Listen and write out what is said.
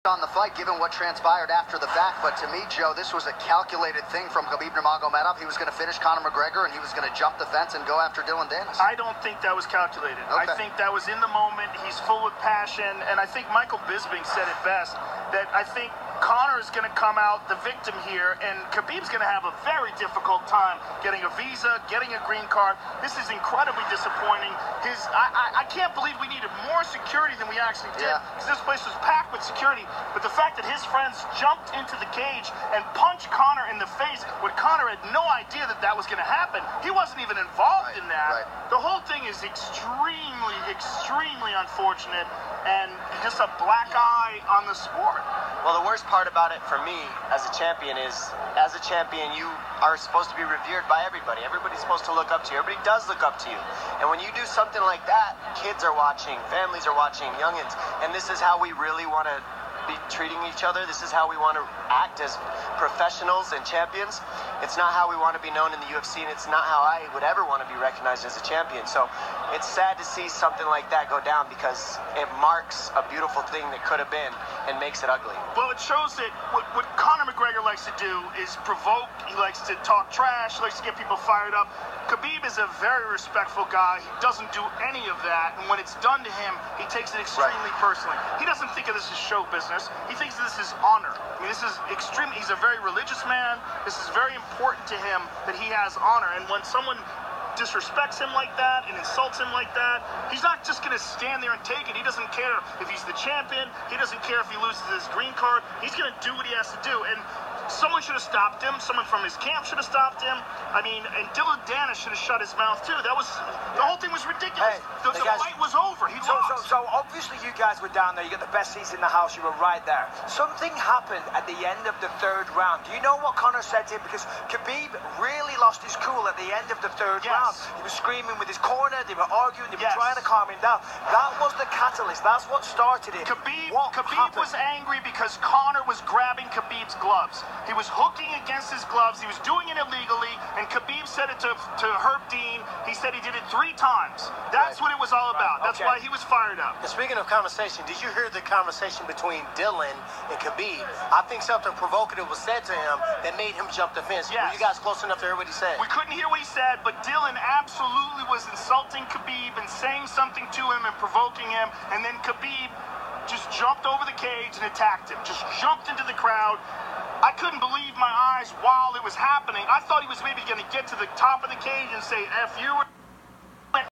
on the fight, given what transpired after the fact, but to me, Joe, this was a calculated thing from Khabib Nurmagomedov. He was going to finish Conor McGregor, and he was going to jump the fence and go after Dylan Dennis. I don't think that was calculated. Okay. I think that was in the moment. He's full of passion, and I think Michael Bisping said it best, that I think Conor is going to come out the victim here, and Khabib's going to have a very difficult time getting a visa, getting a green card. This is incredibly disappointing. I can't believe we needed more security than we actually did, because this place was packed with security. But the fact that his friends jumped into the cage and punched Conor in the face when Conor had no idea that that was going to happen. He wasn't even involved in that. Right. The whole thing is extremely, extremely unfortunate, and just a black eye on the sport. Well, the worst part about it for me as a champion is, as a champion, you are supposed to be revered by everybody. Everybody's supposed to look up to you. Everybody does look up to you. And when you do something like that, kids are watching, families are watching, youngins, and this is how we really want to be treating each other. This is how we want to act as professionals and champions. It's not how we want to be known in the UFC, and it's not how I would ever want to be recognized as a champion. So it's sad to see something like that go down, because it marks a beautiful thing that could have been and makes it ugly. Well, it shows that what Conor McGregor likes to do is provoke. He likes to talk trash. He likes to get people fired up. Khabib is a very respectful guy. He doesn't do any of that, and when it's done to him, he takes it extremely personally. He doesn't think of this as show business. He thinks this is honor. I mean, this is extreme. He's a very religious man. This is very important to him that he has honor, and when someone disrespects him like that and insults him like that, he's not just going to stand there and take it. He doesn't care if he's the champion. He doesn't care if he loses his green card. He's going to do what he has to do, and someone should have stopped him. Someone from his camp should have stopped him. I mean, and Dylan Dennis should have shut his mouth too. That was, the whole thing was ridiculous. Hey, the fight was over. He lost. So obviously you guys were down there. You got the best seats in the house. You were right there. Something happened at the end of the third round. Do you know what Conor said to him? Because Khabib really lost his cool at the end of the third round. He was screaming with his corner. They were arguing. They were trying to calm him down. That was the catalyst. That's what started it. Khabib was angry because Conor was grabbing Khabib's gloves. He was hooking against his gloves. He was doing it illegally, and Khabib said it to Herb Dean. He said he did it 3 times. That's what it was all about. That's why he was fired up. And speaking of conversation, did you hear the conversation between Dylan and Khabib? I think something provocative was said to him that made him jump the fence. Yes. Were you guys close enough to hear what he said? We couldn't hear what he said, but Dylan absolutely was insulting Khabib and saying something to him and provoking him, and then Khabib just jumped over the cage and attacked him. Just jumped into the crowd. I couldn't believe my eyes while it was happening. I thought he was maybe going to get to the top of the cage and say, F you.